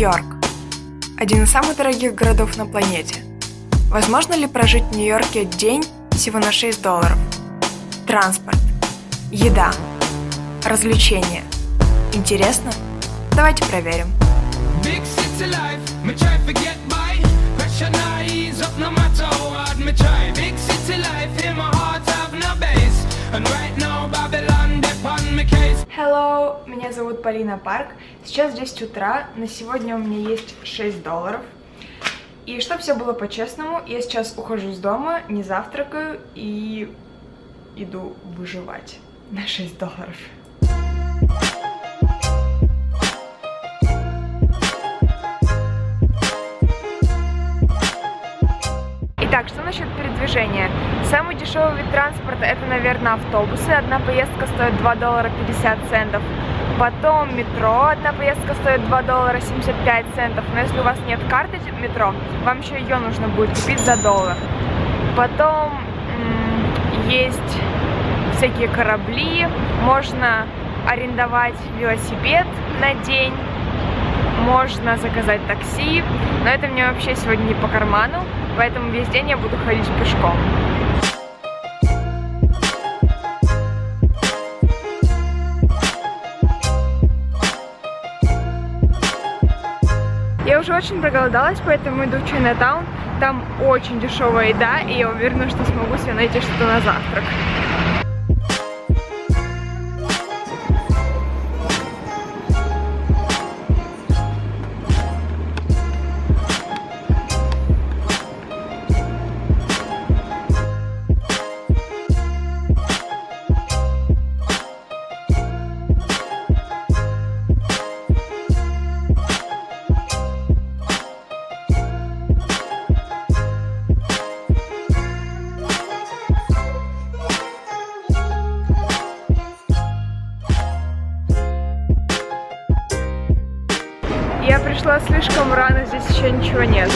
Нью-Йорк – один из самых дорогих городов на планете. Возможно ли прожить в Нью-Йорке день всего на $6? Транспорт, еда, развлечения. Интересно? Давайте проверим. Hello, меня зовут Полина Парк. Сейчас 10 утра, на сегодня у меня есть $6. И чтобы все было по-честному, я сейчас ухожу из дома, не завтракаю и иду выживать на $6. Итак, что насчет передвижения? Самый дешевый вид транспорта — это, наверное, автобусы. Одна поездка стоит $2.50. Потом метро. Одна поездка стоит $2.75. Но если у вас нет карты метро, вам еще ее нужно будет купить за $1. Потом есть всякие корабли. Можно арендовать велосипед на день. Можно заказать такси. Но это мне вообще сегодня не по карману. Поэтому весь день я буду ходить пешком. Я уже очень проголодалась, поэтому иду в Чайнатаун. Там очень дешевая еда, и я уверена, что смогу себе найти что-то на завтрак. Я пришла слишком рано, здесь еще ничего нет.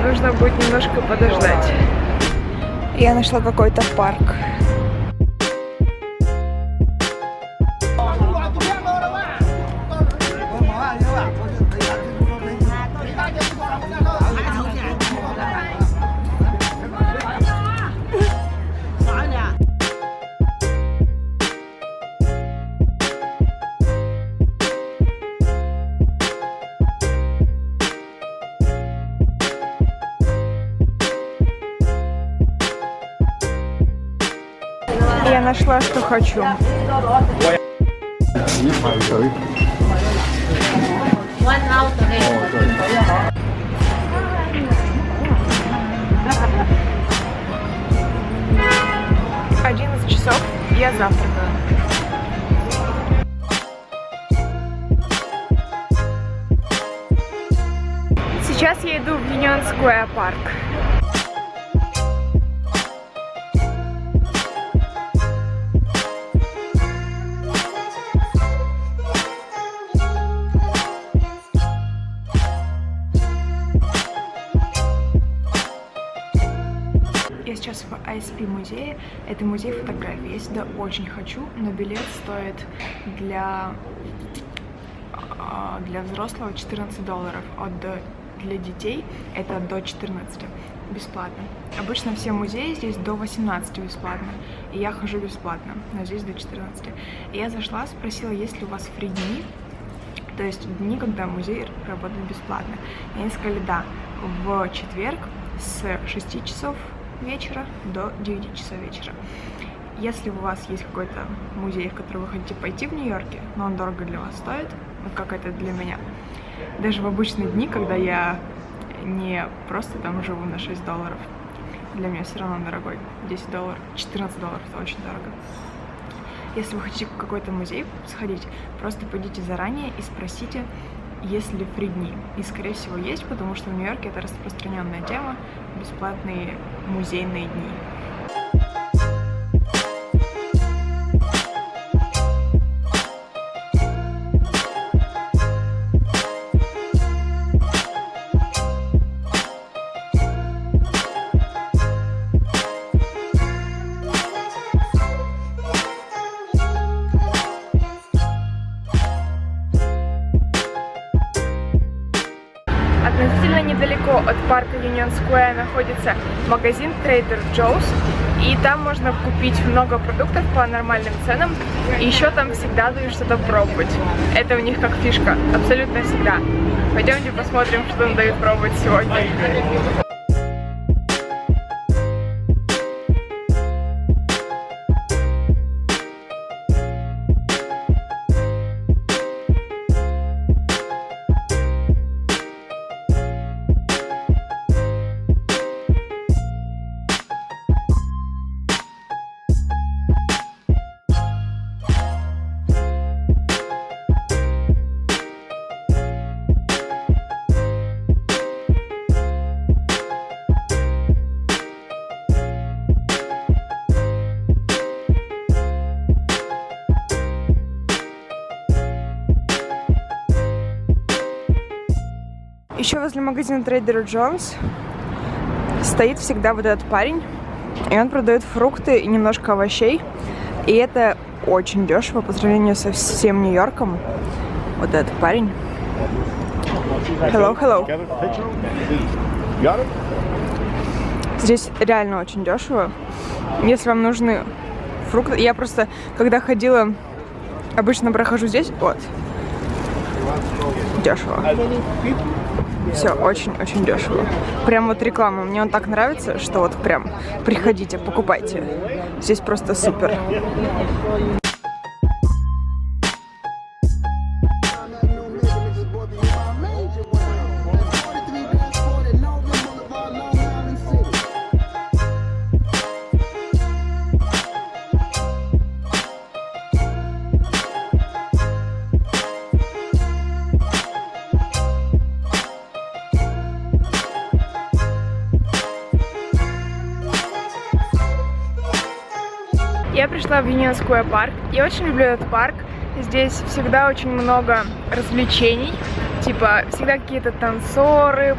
Нужно будет немножко подождать. Я нашла какой-то парк. Я нашла, что хочу. $11 часов, я завтракаю. Сейчас я иду в Union Square Park. Я сейчас в ISP музее. Это музей фотографий. Я сюда очень хочу, но билет стоит для взрослого $14. Для детей это до 14 бесплатно. Обычно все музеи здесь до 18 бесплатно. И я хожу бесплатно, но здесь до 14. И я зашла, спросила, есть ли у вас фри дни, то есть дни, когда музей работает бесплатно. И они сказали, да, в четверг с 6 часов вечера до 9 часов вечера. Если у вас есть какой-то музей, в который вы хотите пойти в Нью-Йорке, но он дорого для вас стоит, вот как это для меня, даже в обычные дни, когда я не просто там живу на $6, для меня все равно дорогой. $10, $14 это очень дорого. Если вы хотите в какой-то музей сходить, просто пойдите заранее и спросите, есть ли фри дни. И, скорее всего, есть, потому что в Нью-Йорке это распространенная тема, бесплатные музейные дни. относительно недалеко от парка Union Square находится магазин Trader Joe's, и там можно купить много продуктов по нормальным ценам, и еще там всегда дают что-то пробовать. Это у них как фишка, абсолютно всегда. Пойдемте посмотрим, что нам дают пробовать сегодня. Еще возле магазина Trader Joe's стоит всегда вот этот парень, и он продает фрукты и немножко овощей, и это очень дешево по сравнению со всем Нью-Йорком. Вот этот парень. Hello, hello. Здесь реально очень дешево. Если вам нужны фрукты, я просто, когда ходила, обычно прохожу здесь, вот, дешево. Все очень-очень дешево. Прям вот реклама. Мне он так нравится, что вот прям приходите, покупайте. Здесь просто супер. Я пришла в Union Square Park. Я очень люблю этот парк. Здесь всегда очень много развлечений. Типа, всегда какие-то танцоры,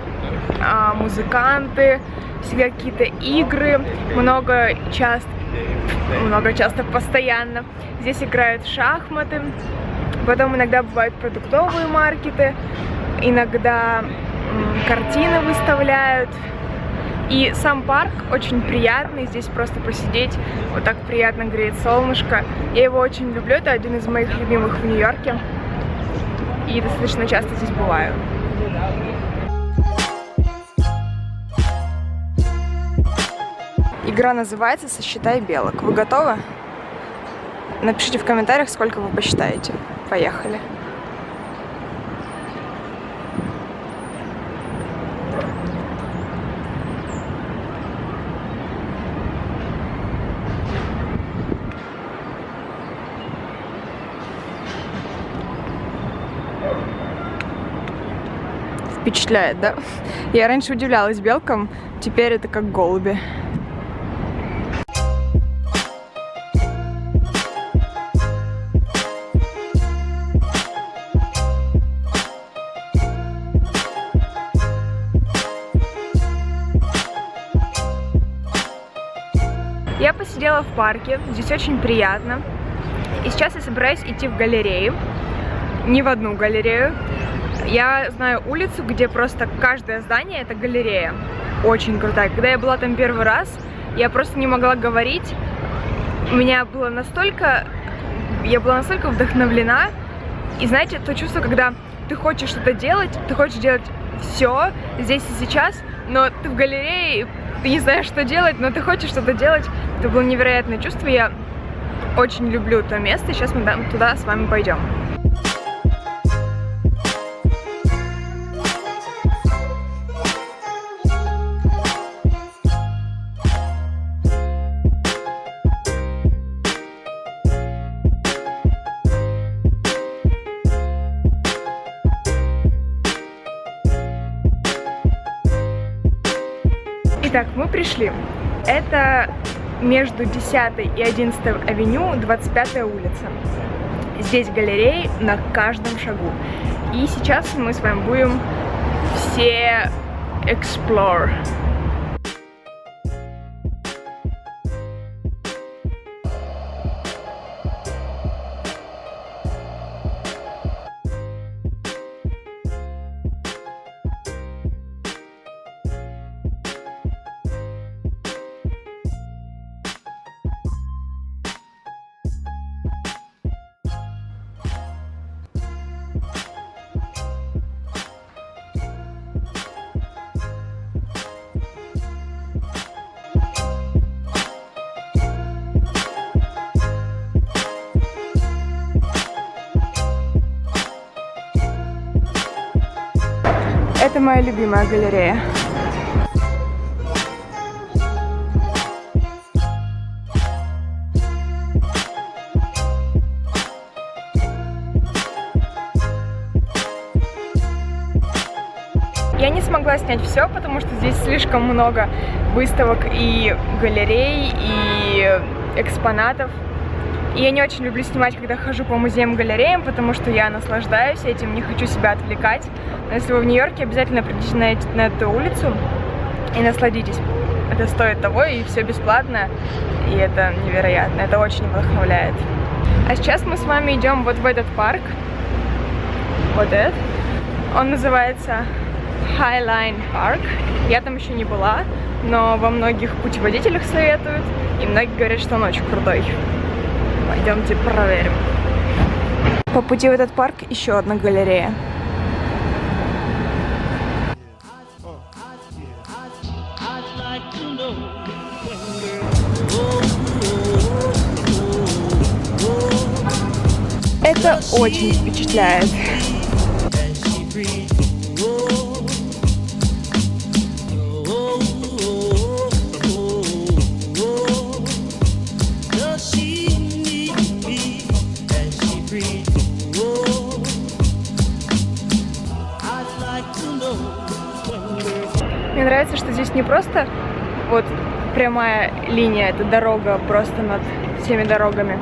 музыканты, всегда какие-то игры. Много часто, постоянно. Здесь играют в шахматы. Потом иногда бывают продуктовые маркеты. Иногда картины выставляют. И сам парк очень приятный, здесь просто посидеть, вот так приятно греет солнышко. Я его очень люблю, это один из моих любимых в Нью-Йорке. И достаточно часто здесь бываю. Игра называется «Сосчитай белок». Вы готовы? Напишите в комментариях, сколько вы посчитаете. Поехали. Впечатляет, да? Я раньше удивлялась белкам, теперь это как голуби. Я посидела в парке, здесь очень приятно. И сейчас я собираюсь идти в галерею, не в одну галерею. Я знаю улицу, где просто каждое здание — это галерея. Очень крутая. Когда я была там первый раз, я просто не могла говорить. Я была настолько вдохновлена. И знаете, то чувство, когда ты хочешь что-то делать, ты хочешь делать все здесь и сейчас, но ты в галерее, ты не знаешь, что делать, но ты хочешь что-то делать. Это было невероятное чувство. Я очень люблю то место. Сейчас мы туда с вами пойдем. Итак, мы пришли. Это между 10 и 11 авеню, 25-я улица. Здесь галереи на каждом шагу. И сейчас мы с вами будем все explore. Это моя любимая галерея. Я не смогла снять все, потому что здесь слишком много выставок и галерей, и экспонатов. И я не очень люблю снимать, когда хожу по музеям, галереям, потому что я наслаждаюсь этим, не хочу себя отвлекать. Но если вы в Нью-Йорке, обязательно придите на эту улицу и насладитесь. Это стоит того, и все бесплатно, и это невероятно, это очень вдохновляет. А сейчас мы с вами идем вот в этот парк. Вот этот. Он называется Highline Park. Я там еще не была, но во многих путеводителях советуют, и многие говорят, что он очень крутой. Пойдемте проверим. По пути в этот парк еще одна галерея. Это очень впечатляет. Мне нравится, что здесь не просто вот прямая линия, это дорога просто над всеми дорогами,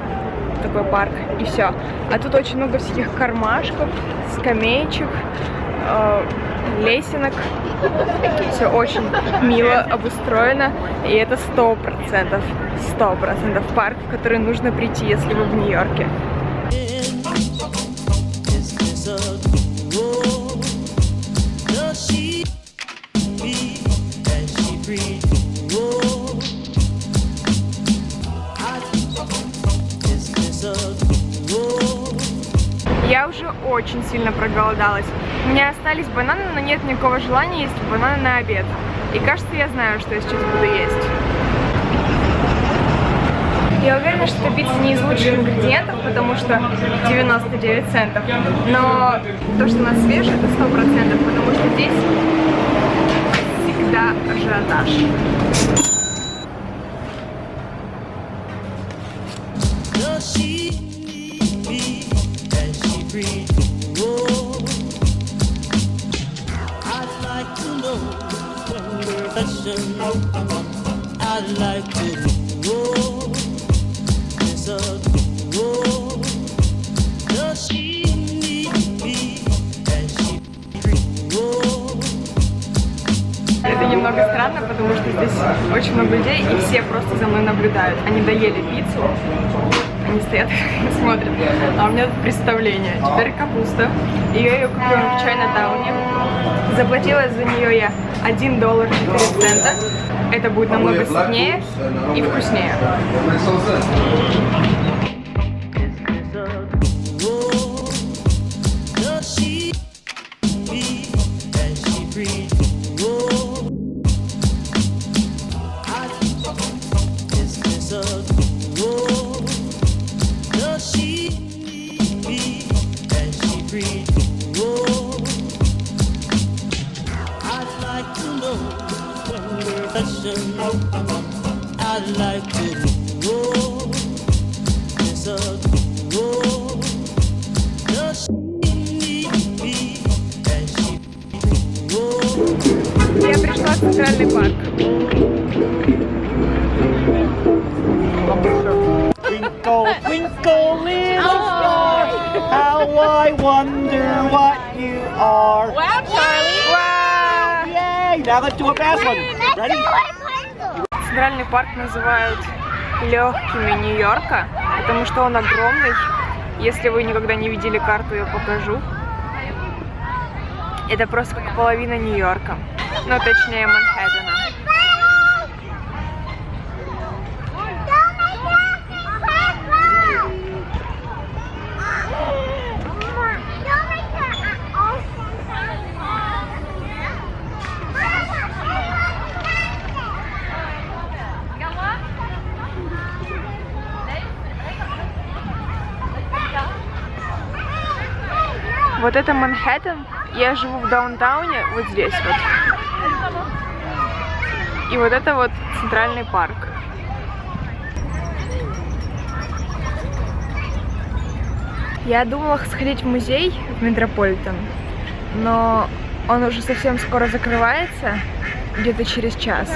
такой парк, и все. А тут очень много всяких кармашков, скамеечек, лесенок. Все очень мило обустроено, и это 100% парк, в который нужно прийти, если вы в Нью-Йорке. Я уже очень сильно проголодалась. У меня остались бананы, но нет никакого желания есть бананы на обед. И кажется, я знаю, что я сейчас буду есть. Я уверена, что пицца не из лучших ингредиентов, потому что 99 центов. Но то, что у нас свежее, это 100%, потому что здесь всегда ажиотаж. Это немного странно, потому что здесь очень много людей, и все просто за мной наблюдают. Они доели пиццу, они стоят и смотрят. А у меня тут представление. Теперь капуста. Я купила в Чайнатауне. Заплатила за нее я $1.04. Это будет намного сытнее и вкуснее. Я пришла в Центральный парк. Twinkle, twinkle, little star, how I wonder what you are. Wow, Charlie! Wow! Yay! Now let's do a fast one. Ready? Центральный парк называют легкими Нью-Йорка, потому что он огромный. Если вы никогда не видели карту, я покажу. Это просто как половина Нью-Йорка, ну точнее Манхэттена. Вот это Манхэттен, Я живу в даунтауне, вот здесь вот. И вот это вот центральный парк. Я думала сходить в музей в Метрополитен, но он уже совсем скоро закрывается, где-то через час.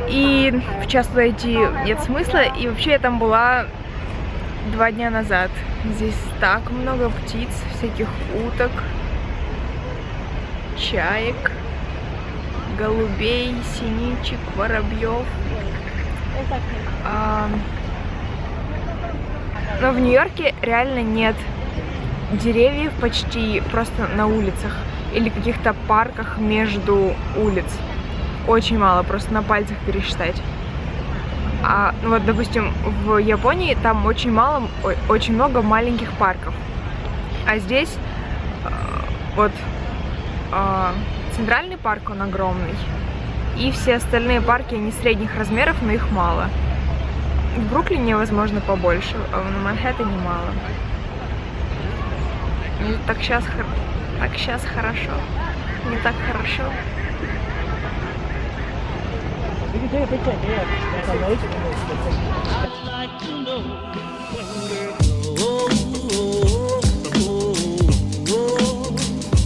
И в час туда идти нет смысла, и вообще я там была 2 дня назад. Здесь так много птиц, всяких уток, чаек, голубей, синичек, воробьев. Но в Нью-Йорке реально нет деревьев почти просто на улицах или каких-то парках между улиц. Очень мало, просто на пальцах пересчитать. Ну вот, допустим, в Японии там очень много маленьких парков. А здесь вот центральный парк, он огромный. И все остальные парки, они средних размеров, но их мало. В Бруклине, возможно, побольше, а на Манхэттене мало. И так сейчас хорошо. Не так хорошо.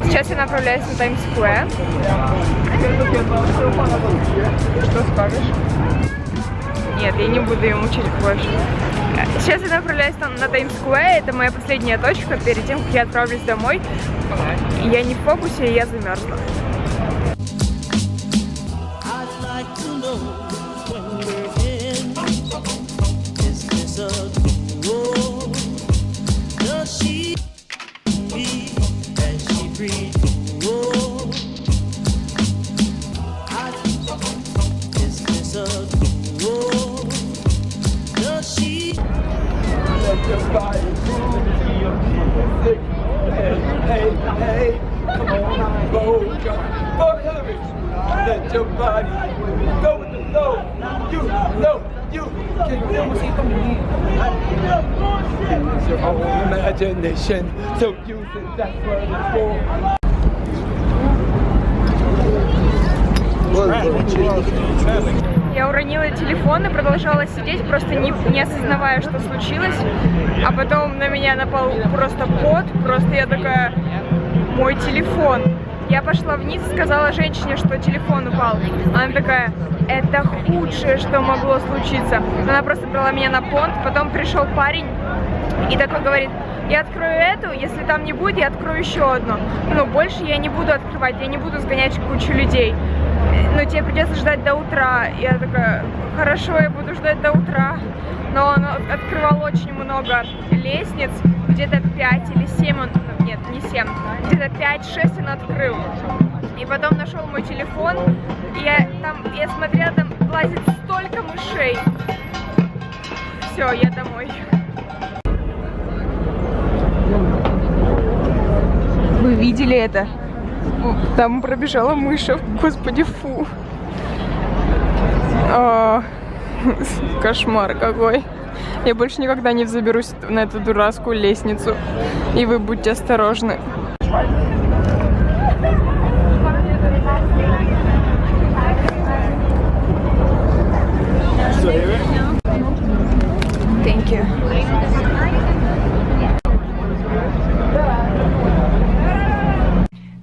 Сейчас я направляюсь на Таймс-сквер. Что скажешь? Нет, я не буду ему учить больше. Сейчас я направляюсь на Таймс-сквер. Это моя последняя точка перед тем, как я отправлюсь домой. Я не в фокусе, и я замерзла. Let your body go with the flow. You know you can do it's your own imagination, so use it. That's what it's for. Я уронила телефон и продолжала сидеть, просто не осознавая, что случилось. А потом на меня напал просто пот, просто я такая, мой телефон. Я пошла вниз и сказала женщине, что телефон упал. Она такая, это худшее, что могло случиться. Она просто брала меня на понт, потом пришел парень и такой говорит, я открою эту, если там не будет, я открою еще одну. Но больше я не буду открывать, я не буду сгонять кучу людей. Но тебе придется ждать до утра. Я такая, хорошо, я буду ждать до утра. Но он открывал очень много лестниц, где-то 5 или 7, нет, не 7, где-то 5-6 он открыл. И потом нашел мой телефон, и я смотрела, там лазит столько мышей. Все, я домой. Вы видели это? Там пробежала мышь, господи, фу. Кошмар какой. Я больше никогда не взоберусь на эту дурацкую лестницу. И вы будьте осторожны. Thank you.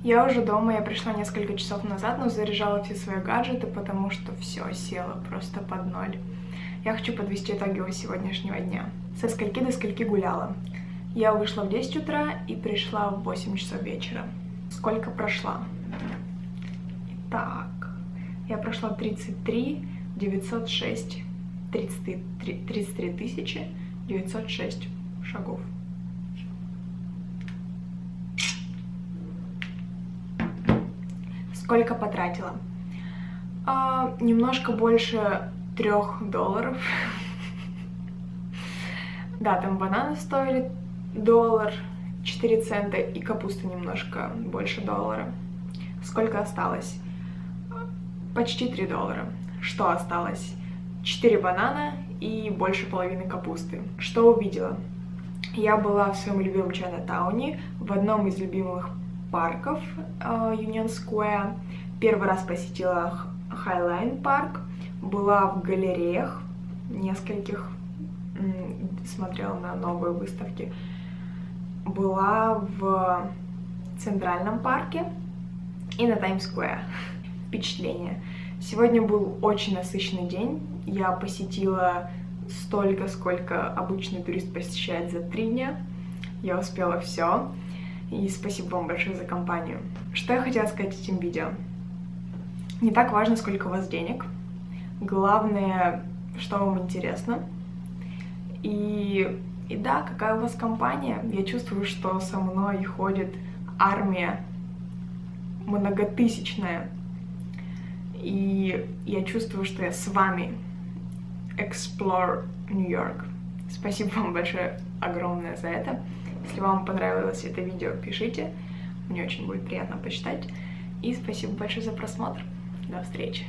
Я уже дома, я пришла несколько часов назад, но заряжала все свои гаджеты, потому что все село просто под ноль. Я хочу подвести итоги сегодняшнего дня. Со скольки до скольки гуляла. Я вышла в 10 утра и пришла в 8 часов вечера. Сколько прошла? Итак, я прошла 33 906 шагов. Сколько потратила? Немножко больше $3. Да, там бананы стоили $1.04 и капуста немножко больше $1. Сколько осталось? Почти $3. Что осталось? 4 банана и больше половины капусты. Что увидела? Я была в своем любимом Чайнатауне, в одном из любимых парков Union Square. Первый раз посетила Highline парк, была в галереях нескольких, смотрела на новые выставки, была в Центральном парке и на Таймс-сквер. Впечатление. Сегодня был очень насыщенный день. Я посетила столько, сколько обычный турист посещает за 3 дня. Я успела все. И спасибо вам большое за компанию. Что я хотела сказать этим видео? Не так важно, сколько у вас денег. Главное, что вам интересно. И да, какая у вас компания. Я чувствую, что со мной ходит армия многотысячная. И я чувствую, что я с вами. Explore New York. Спасибо вам большое, огромное за это. Если вам понравилось это видео, пишите. Мне очень будет приятно почитать. И спасибо большое за просмотр. До встречи.